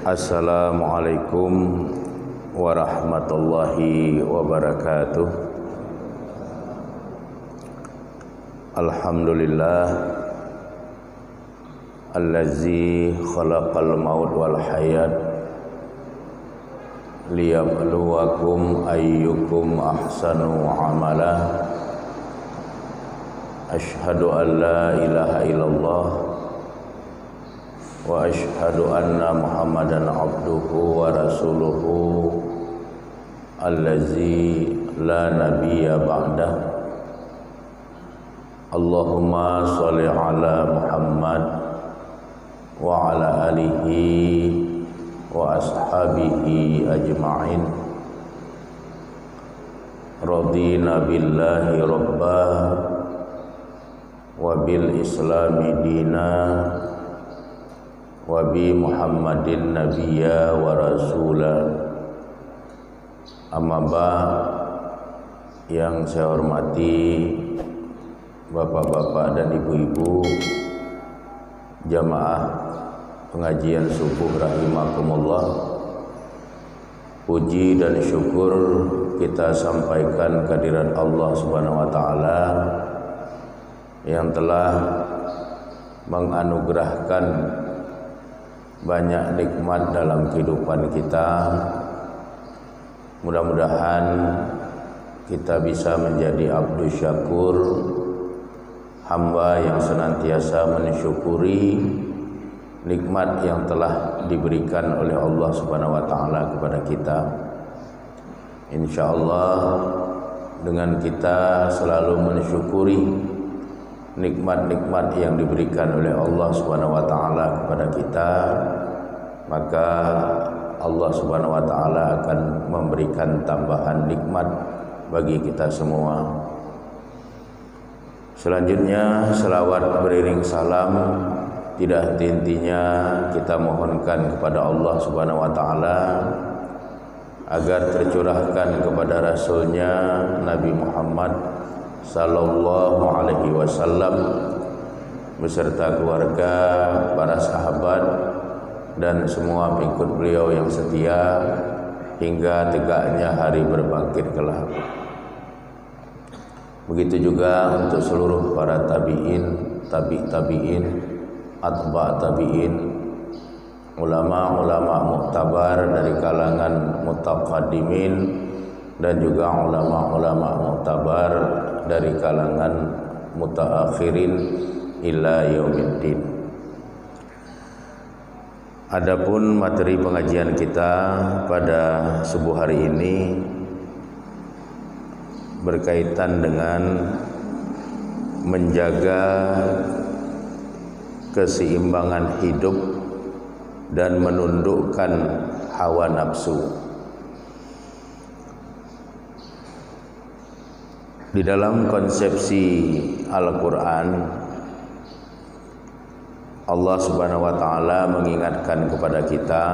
Assalamualaikum warahmatullahi wabarakatuh. Alhamdulillah allazi khalaqal maut wal hayat liyabluwakum ayyukum ahsanu amala. Asyhadu an la ilaha illallah wa asyhadu anna Muhammadan abduhu wa rasuluhu allazi la nabiyya ba'dah. Allahumma sholli ala Muhammad wa ala alihi wa ashabihi ajma'in. Radina billahi rabbah wa bil islami dina wa bi Muhammadin nabiyya wa rasula. Amma ba'd. Yang saya hormati bapak-bapak dan ibu-ibu jamaah pengajian subuh rahimakumullah, puji dan syukur kita sampaikan kehadirat Allah Subhanahu wa taala yang telah menganugerahkan banyak nikmat dalam kehidupan kita. Mudah-mudahan kita bisa menjadi abdu syakur, hamba yang senantiasa mensyukuri nikmat yang telah diberikan oleh Allah Subhanahu wa taala kepada kita. Insyaallah dengan kita selalu mensyukuri nikmat-nikmat yang diberikan oleh Allah Subhanahu wa taala kepada kita, maka Allah Subhanahu wa taala akan memberikan tambahan nikmat bagi kita semua. Selanjutnya selawat beriring salam tidak henti-hentinya kita mohonkan kepada Allah Subhanahu wa taala agar tercurahkan kepada rasulnya Nabi Muhammad sallallahu alaihi wasallam beserta keluarga, para sahabat dan semua pengikut beliau yang setia hingga tegaknya hari berbangkit kelak. Begitu juga untuk seluruh para tabi'in, tabi'in, atba' tabi'in, ulama-ulama muktabar dari kalangan mutaqaddimin dan juga ulama-ulama muktabar dari kalangan mutaakhirin ila yaumiddin. Adapun materi pengajian kita pada subuh hari ini berkaitan dengan menjaga keseimbangan hidup dan menundukkan hawa nafsu. Di dalam konsepsi Al-Quran, Allah Subhanahu wa taala mengingatkan kepada kita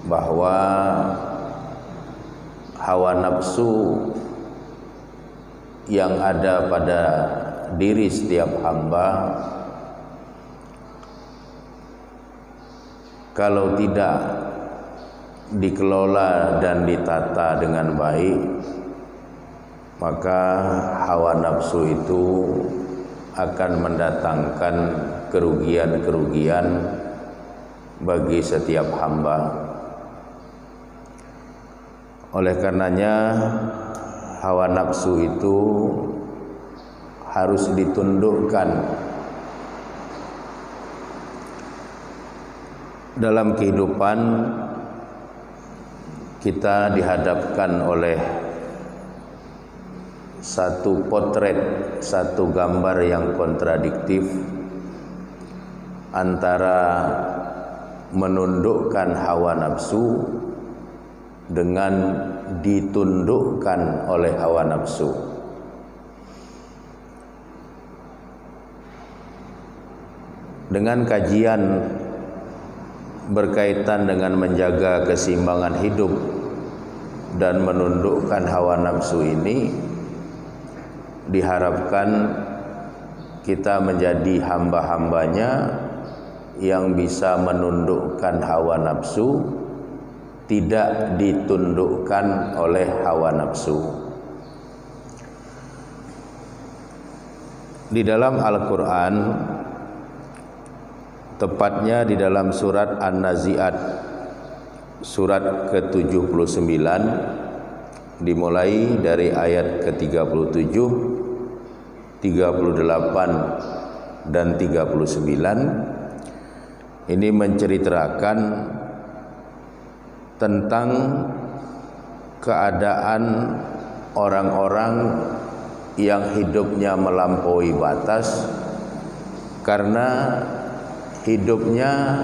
bahwa hawa nafsu yang ada pada diri setiap hamba kalau tidak dikelola dan ditata dengan baik, maka hawa nafsu itu akan mendatangkan kerugian-kerugian bagi setiap hamba. Oleh karenanya hawa nafsu itu harus ditundukkan. Dalam kehidupan kita dihadapkan oleh satu potret, satu gambar yang kontradiktif antara menundukkan hawa nafsu dengan ditundukkan oleh hawa nafsu. Dengan kajian berkaitan dengan menjaga keseimbangan hidup dan menundukkan hawa nafsu ini, diharapkan kita menjadi hamba-hambanya yang bisa menundukkan hawa nafsu tidak ditundukkan oleh hawa nafsu. Di dalam Al-Quran, tepatnya di dalam surat An-Nazi'at, surat ke-79, dimulai dari ayat ke-37, 38 dan 39, ini menceritakan tentang keadaan orang-orang yang hidupnya melampaui batas karena hidupnya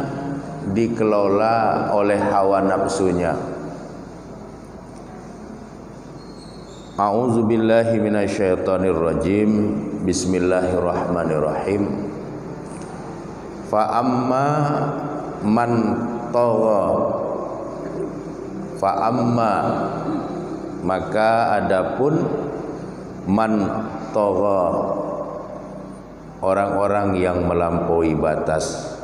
dikelola oleh hawa nafsunya. A'udzubillahi minasyaitonirrajim. Bismillahirrahmanirrahim. Fa amma man tagha, fa amma, maka adapun man tagha, orang-orang yang melampaui batas,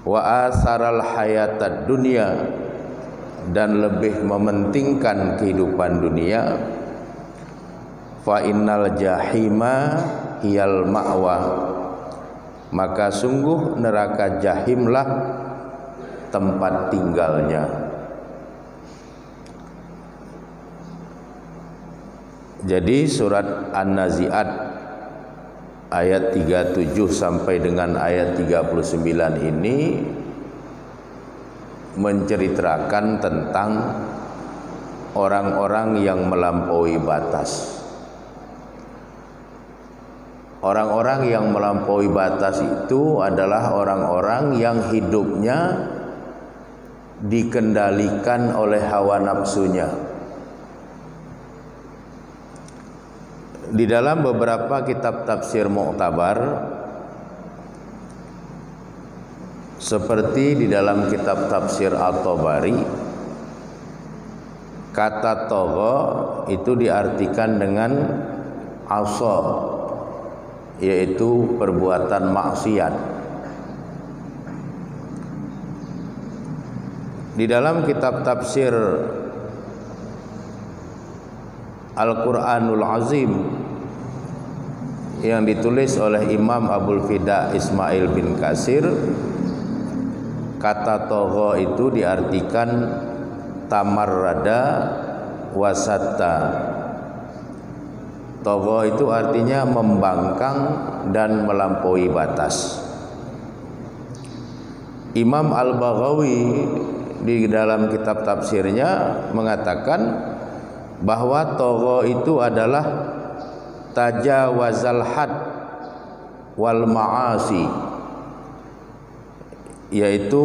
wa asaral hayatad dunya, dan lebih mementingkan kehidupan dunia, fa innal jahima hiyal ma'wa, maka sungguh neraka jahimlah tempat tinggalnya. Jadi surat An-Nazi'at ayat 37 sampai dengan ayat 39 ini menceritakan tentang orang-orang yang melampaui batas. Orang-orang yang melampaui batas itu adalah orang-orang yang hidupnya dikendalikan oleh hawa nafsunya. Di dalam beberapa kitab tafsir mu'tabar, seperti di dalam kitab tafsir At-Tabari, kata tagha itu diartikan dengan asa, yaitu perbuatan maksiat. Di dalam kitab tafsir Al-Quranul Azim yang ditulis oleh Imam Abul Fida Ismail bin Katsir, kata tagha itu diartikan tamarrada wasatta. Tagha itu artinya membangkang dan melampaui batas. Imam Al-Baghawi di dalam kitab tafsirnya mengatakan bahwa tagha itu adalah tajawazal had wal ma'asi, yaitu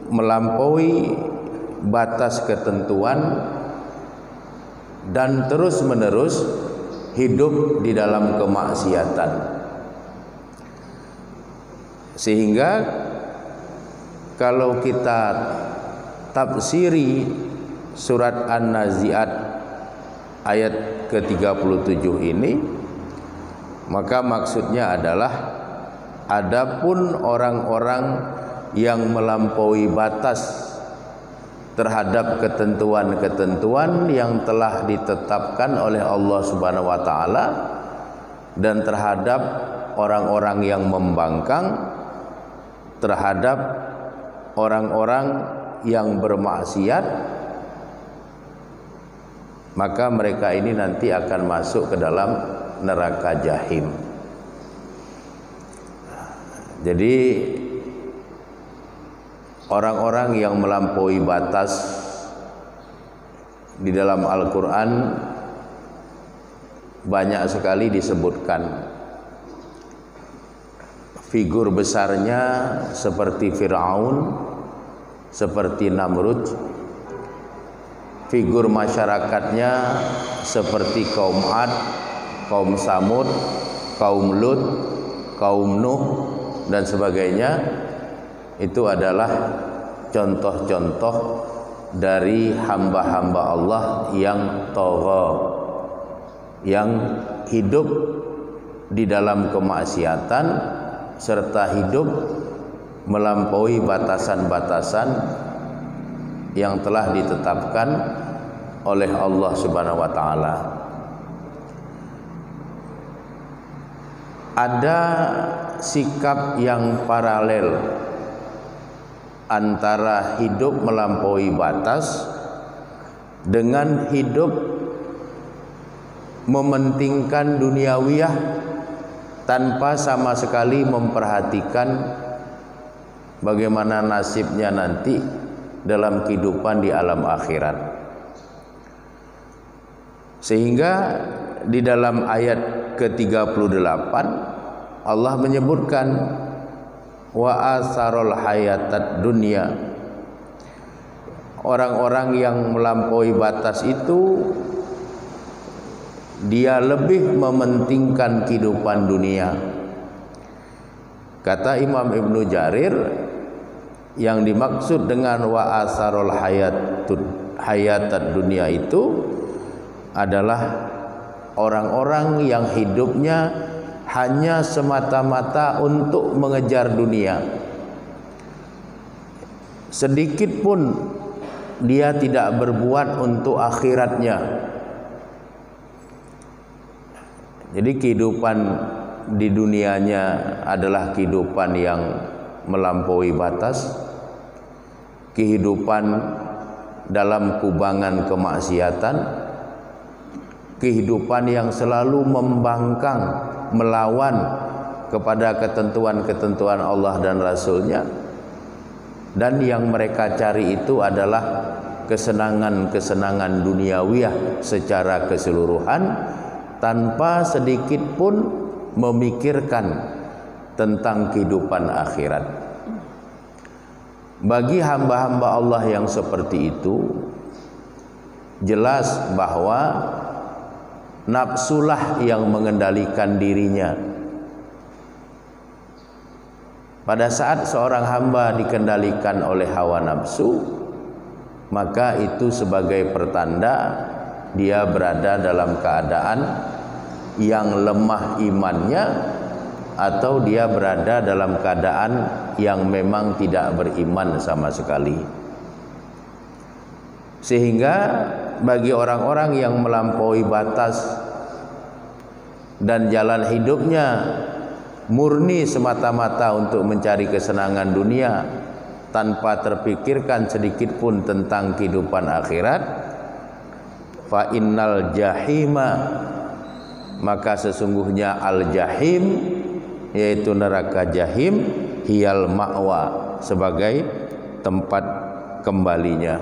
melampaui batas ketentuan dan terus-menerus hidup di dalam kemaksiatan. Sehingga kalau kita tafsiri surat An-Nazi'at ayat ke-37 ini, maka maksudnya adalah adapun orang-orang yang melampaui batas terhadap ketentuan-ketentuan yang telah ditetapkan oleh Allah Subhanahu wa taala dan terhadap orang-orang yang membangkang terhadap orang-orang yang bermaksiat, maka mereka ini nanti akan masuk ke dalam neraka jahim. Jadi orang-orang yang melampaui batas di dalam Al-Quran banyak sekali disebutkan. Figur besarnya seperti Fir'aun, seperti Namrud. Figur masyarakatnya seperti kaum Ad, kaum Samud, kaum Lut, kaum Nuh, dan sebagainya. Itu adalah contoh-contoh dari hamba-hamba Allah yang tagha, yang hidup di dalam kemaksiatan serta hidup melampaui batasan-batasan yang telah ditetapkan oleh Allah Subhanahu wa taala. Ada sikap yang paralel antara hidup melampaui batas dengan hidup mementingkan duniawiyah tanpa sama sekali memperhatikan bagaimana nasibnya nanti dalam kehidupan di alam akhirat. Sehingga di dalam ayat ke-38 Allah menyebutkan wa asarul hayatad dunya. Orang-orang yang melampaui batas itu dia lebih mementingkan kehidupan dunia. Kata Imam Ibnu Jarir, yang dimaksud dengan wa asarul hayatad dunya itu adalah orang-orang yang hidupnya hanya semata-mata untuk mengejar dunia. Sedikit pun dia tidak berbuat untuk akhiratnya. Jadi kehidupan di dunianya adalah kehidupan yang melampaui batas, kehidupan dalam kubangan kemaksiatan, kehidupan yang selalu membangkang, melawan kepada ketentuan-ketentuan Allah dan Rasul-Nya, dan yang mereka cari itu adalah kesenangan-kesenangan duniawiyah secara keseluruhan tanpa sedikit pun memikirkan tentang kehidupan akhirat. Bagi hamba-hamba Allah yang seperti itu, jelas bahwa nafsulah yang mengendalikan dirinya. Pada saat seorang hamba dikendalikan oleh hawa nafsu, maka itu sebagai pertanda dia berada dalam keadaan yang lemah imannya, atau dia berada dalam keadaan yang memang tidak beriman sama sekali. Sehingga bagi orang-orang yang melampaui batas dan jalan hidupnya murni semata-mata untuk mencari kesenangan dunia tanpa terpikirkan sedikit pun tentang kehidupan akhirat, fa innal jahima, maka sesungguhnya al-jahim, yaitu neraka jahim, hiyal ma'wa, sebagai tempat kembalinya.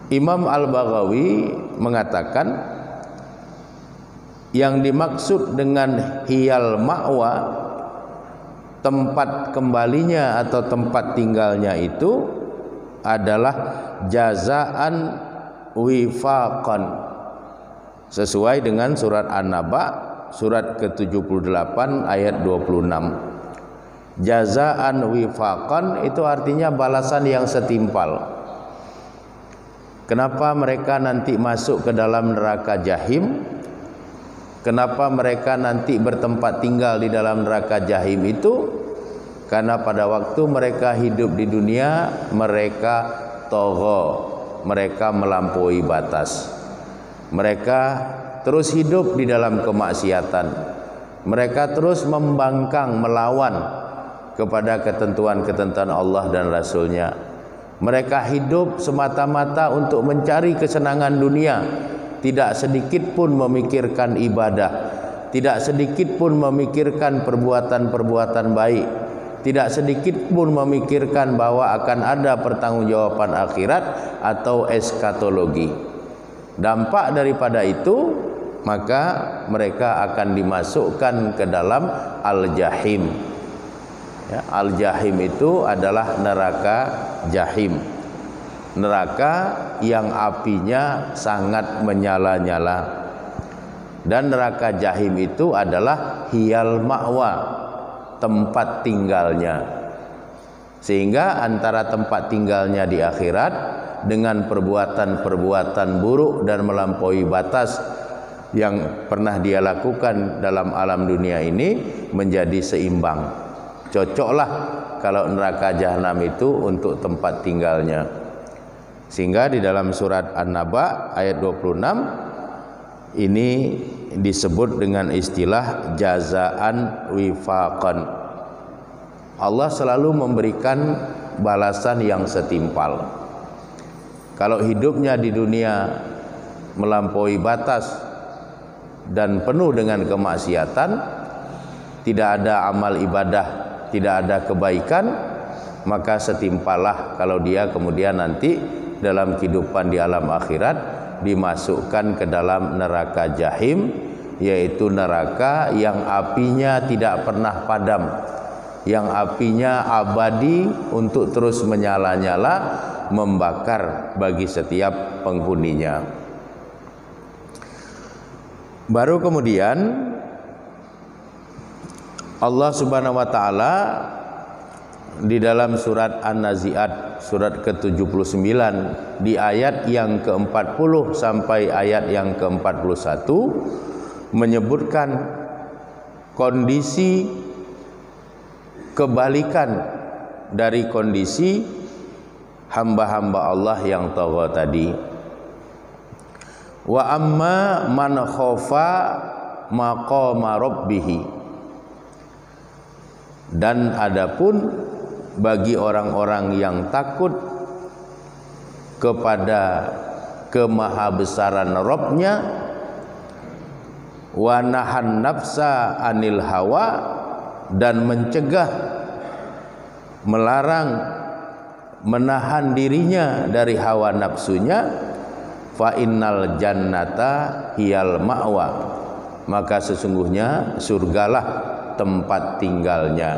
Imam Al-Baghawi mengatakan yang dimaksud dengan hiyal ma'wa, tempat kembalinya atau tempat tinggalnya itu adalah jazaan wifaqan, sesuai dengan surat An-Naba surat ke-78 ayat 26. Jazaan wifaqan itu artinya balasan yang setimpal. Kenapa mereka nanti masuk ke dalam neraka jahim? Kenapa mereka nanti bertempat tinggal di dalam neraka jahim itu? Karena pada waktu mereka hidup di dunia, mereka togho, mereka melampaui batas. Mereka terus hidup di dalam kemaksiatan. Mereka terus membangkang, melawan kepada ketentuan-ketentuan Allah dan Rasul-Nya. Mereka hidup semata-mata untuk mencari kesenangan dunia, tidak sedikit pun memikirkan ibadah, tidak sedikit pun memikirkan perbuatan-perbuatan baik, tidak sedikit pun memikirkan bahwa akan ada pertanggungjawaban akhirat atau eskatologi. Dampak daripada itu, maka mereka akan dimasukkan ke dalam al-jahim. Ya, al-jahim itu adalah neraka jahim, neraka yang apinya sangat menyala-nyala. Dan neraka jahim itu adalah hiyal ma'wa, tempat tinggalnya. Sehingga antara tempat tinggalnya di akhirat dengan perbuatan-perbuatan buruk dan melampaui batas yang pernah dia lakukan dalam alam dunia ini menjadi seimbang. Cocoklah kalau neraka jahanam itu untuk tempat tinggalnya. Sehingga di dalam surat An-Naba ayat 26 ini disebut dengan istilah jazaan wifaqan. Allah selalu memberikan balasan yang setimpal. Kalau hidupnya di dunia melampaui batas dan penuh dengan kemaksiatan, tidak ada amal ibadah, tidak ada kebaikan, maka setimpalah kalau dia kemudian nanti dalam kehidupan di alam akhirat dimasukkan ke dalam neraka jahim, yaitu neraka yang apinya tidak pernah padam, yang apinya abadi untuk terus menyala-nyala membakar bagi setiap penghuninya. Baru kemudian Allah Subhanahu wa taala di dalam surat An-Nazi'at surat ke-79 di ayat yang ke-40 sampai ayat yang ke-41 menyebutkan kondisi kebalikan dari kondisi hamba-hamba Allah yang tagha tadi. Wa amma man khafa maqama rabbih, dan adapun bagi orang-orang yang takut kepada kemahabesaran Rabb-nya, wa nahan nafsa anil hawa, dan mencegah, melarang, menahan dirinya dari hawa nafsunya, fa innal jannata hiyal ma'wa, maka sesungguhnya surgalah tempat tinggalnya.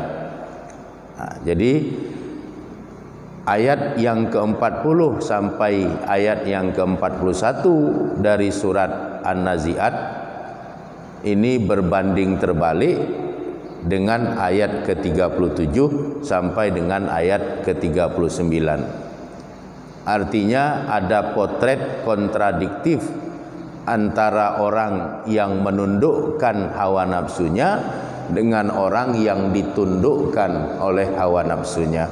Nah, jadi ayat yang ke-40 sampai ayat yang ke-41 dari surat An-Nazi'at ini berbanding terbalik dengan ayat ke-37 sampai dengan ayat ke-39. Artinya ada potret kontradiktif antara orang yang menundukkan hawa nafsunya dengan orang yang ditundukkan oleh hawa nafsunya.